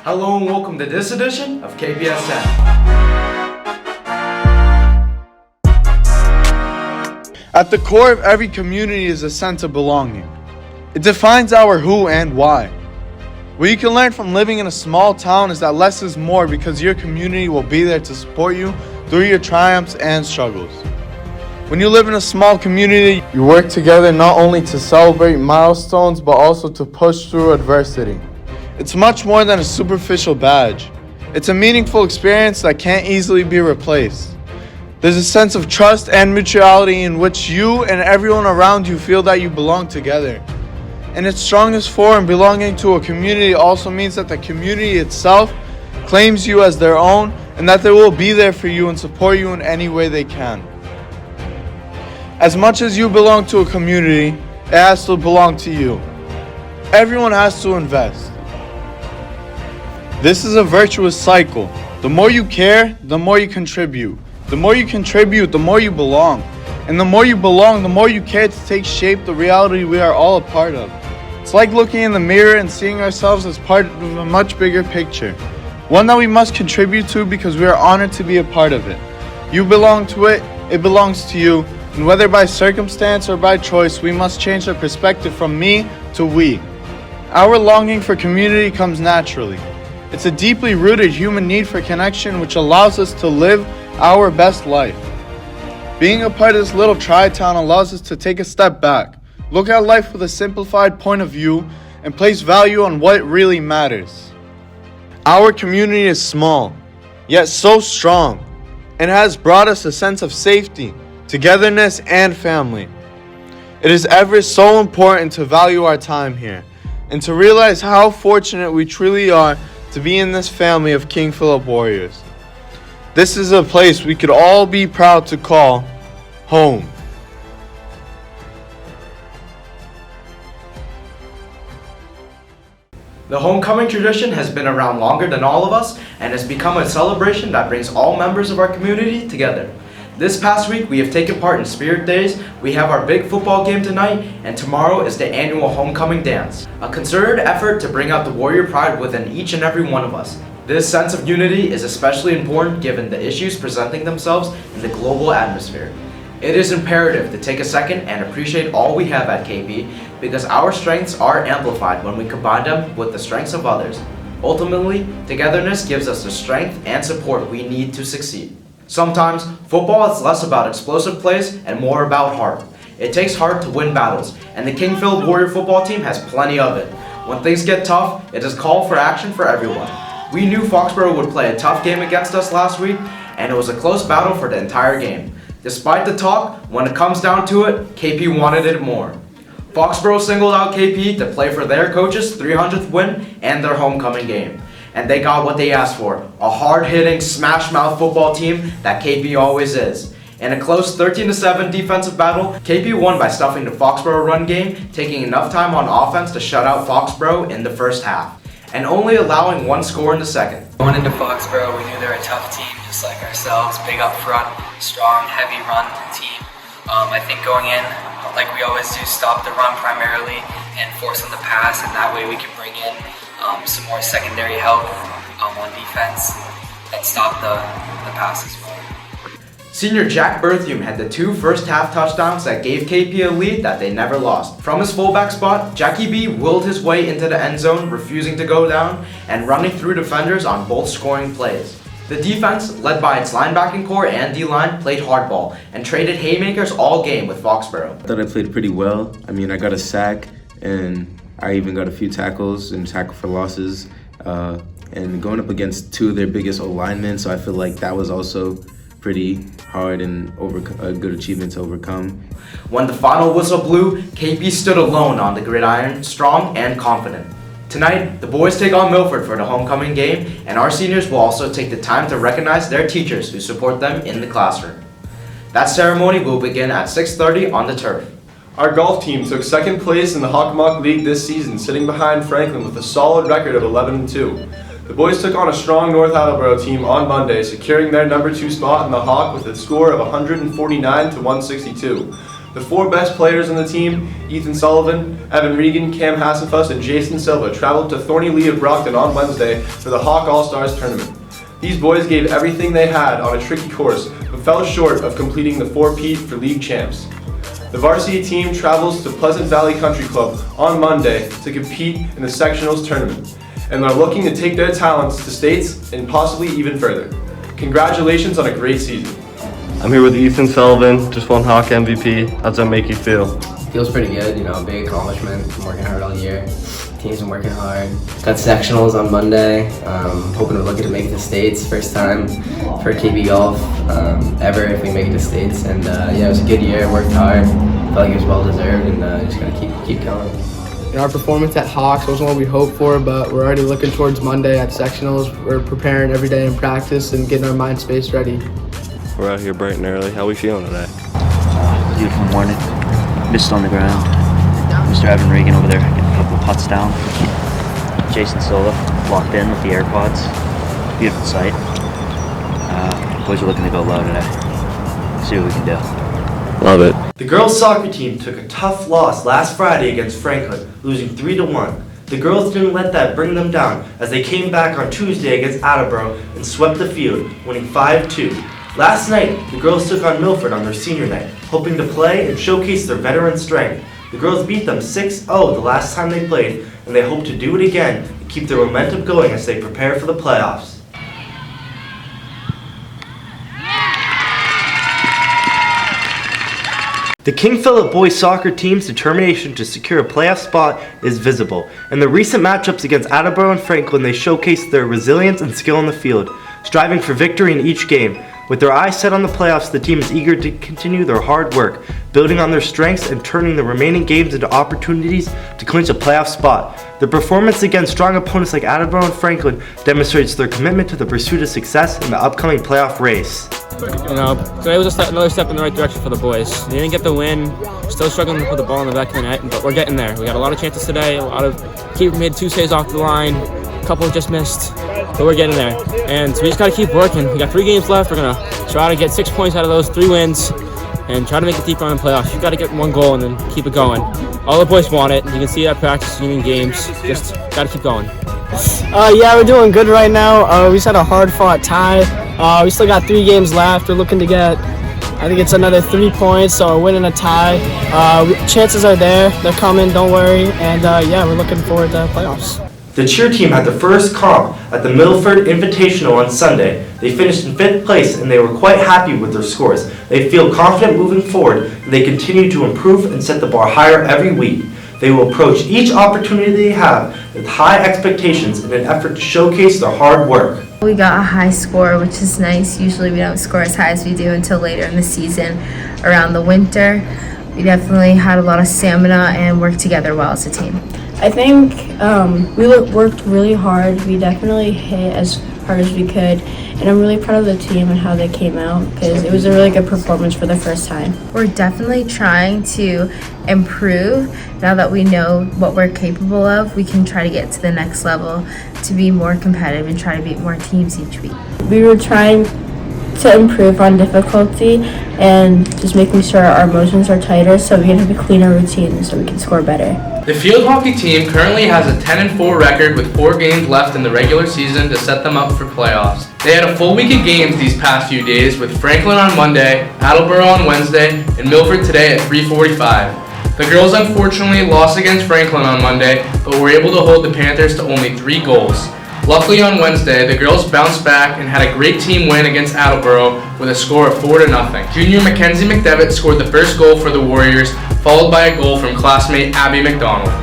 Hello and welcome to this edition of Kpsn. At the core of every community is a sense of belonging. It defines our who and why. What you can learn from living in a small town is that less is more because your community will be there to support you through your triumphs and struggles. When you live in a small community, you work together not only to celebrate milestones but also to push through adversity. It's much more than a superficial badge. It's a meaningful experience that can't easily be replaced. There's a sense of trust and mutuality in which you and everyone around you feel that you belong together. In its strongest form, belonging to a community also means that the community itself claims you as their own and that they will be there for you and support you in any way they can. As much as you belong to a community, it has to belong to you. Everyone has to invest. This is a virtuous cycle. The more you care, the more you contribute. The more you contribute, the more you belong. And the more you belong, the more you care to take shape the reality we are all a part of. It's like looking in the mirror and seeing ourselves as part of a much bigger picture. One that we must contribute to because we are honored to be a part of it. You belong to it, it belongs to you. And whether by circumstance or by choice, we must change the perspective from me to we. Our longing for community comes naturally. It's a deeply rooted human need for connection which allows us to live our best life. Being a part of this little tri-town allows us to take a step back, look at life with a simplified point of view, and place value on what really matters. Our community is small, yet so strong, and has brought us a sense of safety, togetherness, and family. It is ever so important to value our time here, and to realize how fortunate we truly are to be in this family of King Philip Warriors. This is a place we could all be proud to call home. The homecoming tradition has been around longer than all of us and has become a celebration that brings all members of our community together. This past week, we have taken part in Spirit Days, we have our big football game tonight, and tomorrow is the annual homecoming dance. A concerted effort to bring out the warrior pride within each and every one of us. This sense of unity is especially important given the issues presenting themselves in the global atmosphere. It is imperative to take a second and appreciate all we have at KP because our strengths are amplified when we combine them with the strengths of others. Ultimately, togetherness gives us the strength and support we need to succeed. Sometimes, football is less about explosive plays and more about heart. It takes heart to win battles, and the King Philip Warrior football team has plenty of it. When things get tough, it is call for action for everyone. We knew Foxborough would play a tough game against us last week, and it was a close battle for the entire game. Despite the talk, when it comes down to it, KP wanted it more. Foxborough singled out KP to play for their coach's 300th win and their homecoming game. And they got what they asked for, a hard-hitting, smash-mouth football team that KP always is. In a close 13-7 defensive battle, KP won by stuffing the Foxborough run game, taking enough time on offense to shut out Foxborough in the first half, and only allowing one score in the second. Going into Foxborough, we knew they were a tough team, just like ourselves, big up front, strong, heavy run team. I think going in, like we always do, stop the run primarily and force them to pass, and that way we can bring in some more secondary help on defense and stop the pass as well. Senior Jack Berthium had the 2 first-half touchdowns that gave KP a lead that they never lost. From his fullback spot, Jackie B willed his way into the end zone, refusing to go down and running through defenders on both scoring plays. The defense, led by its linebacking core and D-line, played hardball and traded haymakers all game with Foxborough. I thought I played pretty well. I mean, I got a sack and I even got a few tackles and tackle for losses. And going up against 2 of their biggest O-linemen, so I feel like that was also pretty hard and a good achievement to overcome. When the final whistle blew, KP stood alone on the gridiron, strong and confident. Tonight, the boys take on Milford for the homecoming game, and our seniors will also take the time to recognize their teachers who support them in the classroom. That ceremony will begin at 6:30 on the turf. Our golf team took second place in the Hockomock League this season, sitting behind Franklin with a solid record of 11-2. The boys took on a strong North Attleboro team on Monday, securing their number 2 spot in the Hawk with a score of 149 to 162. The 4 best players on the team, Ethan Sullivan, Evan Regan, Cam Hassenfuss, and Jason Silva, traveled to Thorny Lee of Brockton on Wednesday for the Hawk All-Stars tournament. These boys gave everything they had on a tricky course, but fell short of completing the 4-peat for league champs. The varsity team travels to Pleasant Valley Country Club on Monday to compete in the sectionals tournament, and are looking to take their talents to states and possibly even further. Congratulations on a great season. I'm here with Ethan Sullivan, just won Hawk MVP. How's that make you feel? Feels pretty good, big accomplishment. Been working hard all year. Team's been working hard. Got sectionals on Monday. Hoping we're looking to make it to states. First time for KB Golf ever if we make it to states. And it was a good year. Worked hard. Felt like it was well deserved, and just gotta keep going. Our performance at Hawks wasn't what we hoped for, but we're already looking towards Monday at sectionals. We're preparing every day in practice and getting our mind space ready. We're out here bright and early. How are we feeling today? Beautiful morning. Mist on the ground. Mr. Evan Regan over there getting a couple of putts down. Jason Silva locked in with the AirPods. Beautiful sight. Boys are looking to go low today. See what we can do. Love it. The girls' soccer team took a tough loss last Friday against Franklin, losing 3-1. The girls didn't let that bring them down as they came back on Tuesday against Attleboro and swept the field, winning 5-2. Last night, the girls took on Milford on their senior night, hoping to play and showcase their veteran strength. The girls beat them 6-0 the last time they played, and they hope to do it again and keep their momentum going as they prepare for the playoffs. The King Philip boys soccer team's determination to secure a playoff spot is visible. In the recent matchups against Attleboro and Franklin, they showcased their resilience and skill on the field, striving for victory in each game. With their eyes set on the playoffs, the team is eager to continue their hard work, building on their strengths and turning the remaining games into opportunities to clinch a playoff spot. The performance against strong opponents like Attleboro and Franklin demonstrates their commitment to the pursuit of success in the upcoming playoff race. Today was just another step in the right direction for the boys. We didn't get the win, still struggling to put the ball in the back of the net, but we're getting there. We got a lot of chances today, a lot of keeper made 2 saves off the line, a couple just missed, but we're getting there. And so we just got to keep working. We got 3 games left. We're going to try to get 6 points out of those 3 wins and try to make it deeper on the playoffs. You've got to get 1 goal and then keep it going. All the boys want it. You can see that practicing in games. Just got to keep going. Yeah, we're doing good right now. We just had a hard-fought tie. We still got 3 games left. We're looking to get, I think it's another 3 points, so we're winning a tie. Chances are there. They're coming, don't worry. And we're looking forward to playoffs. The cheer team had the first comp at the Milford Invitational on Sunday. They finished in 5th place and they were quite happy with their scores. They feel confident moving forward and they continue to improve and set the bar higher every week. They will approach each opportunity they have with high expectations in an effort to showcase their hard work. We got a high score, which is nice. Usually we don't score as high as we do until later in the season around the winter. We definitely had a lot of stamina and worked together well as a team. I think we worked really hard. We definitely hit as hard as we could. And I'm really proud of the team and how they came out because it was a really good performance for the first time. We're definitely trying to improve. Now that we know what we're capable of, we can try to get to the next level to be more competitive and try to beat more teams each week. We were trying to improve on difficulty and just making sure our motions are tighter so we can have a cleaner routine so we can score better. The field hockey team currently has a 10-4 record with 4 games left in the regular season to set them up for playoffs. They had a full week of games these past few days with Franklin on Monday, Attleboro on Wednesday, and Milford today at 3:45. The girls unfortunately lost against Franklin on Monday, but were able to hold the Panthers to only 3 goals. Luckily on Wednesday, the girls bounced back and had a great team win against Attleboro with a score of 4-0. Junior Mackenzie McDevitt scored the first goal for the Warriors, followed by a goal from classmate Abby McDonald.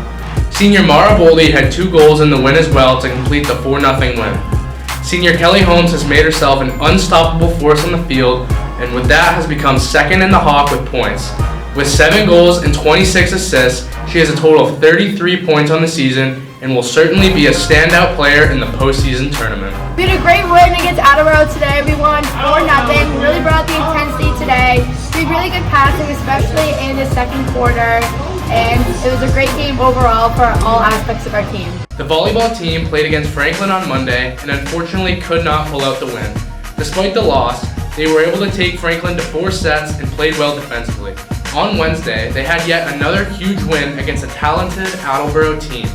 Senior Mara Boldy had 2 goals in the win as well to complete the 4-0 win. Senior Kelly Holmes has made herself an unstoppable force on the field, and with that has become second in the Hawk with points. With 7 goals and 26 assists, she has a total of 33 points on the season and will certainly be a standout player in the postseason tournament. We had a great win against Attleboro today. We won 4-0. Really brought the intensity today. We had really good passing, especially in the second quarter. And it was a great game overall for all aspects of our team. The volleyball team played against Franklin on Monday and unfortunately could not pull out the win. Despite the loss, they were able to take Franklin to 4 sets and played well defensively. On Wednesday, they had yet another huge win against a talented Attleboro team.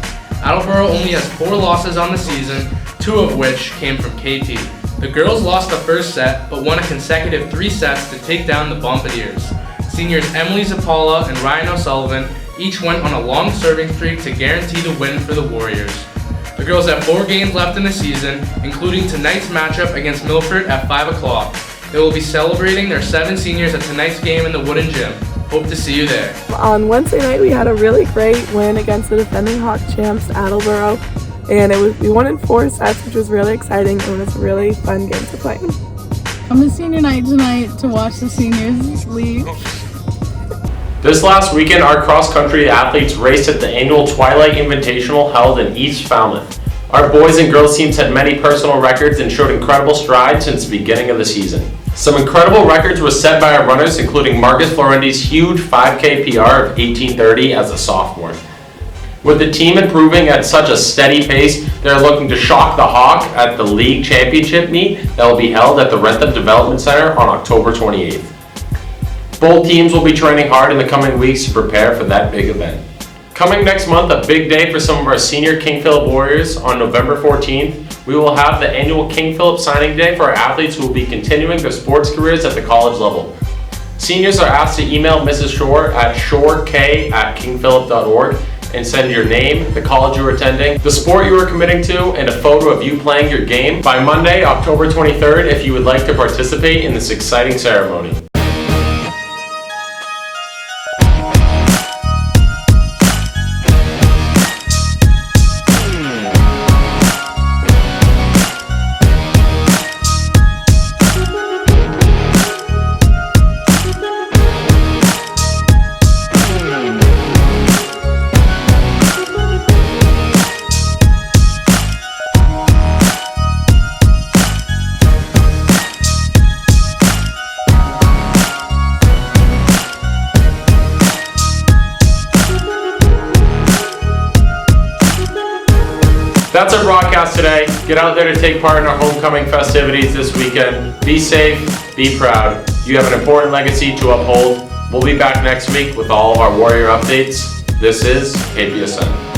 Attleboro only has 4 losses on the season, 2 of which came from KP. The girls lost the first set, but won a consecutive 3 sets to take down the Bombardiers. Seniors Emily Zapala and Ryan O'Sullivan each went on a long serving streak to guarantee the win for the Warriors. The girls have 4 games left in the season, including tonight's matchup against Milford at 5 o'clock. They will be celebrating their 7 seniors at tonight's game in the Wooden Gym. Hope to see you there. On Wednesday night, we had a really great win against the defending Hawk champs, Attleboro, and we won in 4 sets, which was really exciting, and it was a really fun game to play. Come to senior night tonight to watch the seniors leave. This last weekend, our cross-country athletes raced at the annual Twilight Invitational held in East Falmouth. Our boys and girls teams had many personal records and showed incredible strides since the beginning of the season. Some incredible records were set by our runners, including Marcus Florendi's huge 5K PR of 18:30 as a sophomore. With the team improving at such a steady pace, they're looking to shock the Hawk at the league championship meet that will be held at the Rentham Development Center on October 28th. Both teams will be training hard in the coming weeks to prepare for that big event. Coming next month, a big day for some of our senior King Philip Warriors. On November 14th, we will have the annual King Philip signing day for our athletes who will be continuing their sports careers at the college level. Seniors are asked to email Mrs. Shore at shorek@kingphilip.org and send your name, the college you are attending, the sport you are committing to, and a photo of you playing your game by Monday, October 23rd if you would like to participate in this exciting ceremony. That's our broadcast today. Get out there to take part in our homecoming festivities this weekend. Be safe, be proud. You have an important legacy to uphold. We'll be back next week with all of our Warrior updates. This is Kpsn.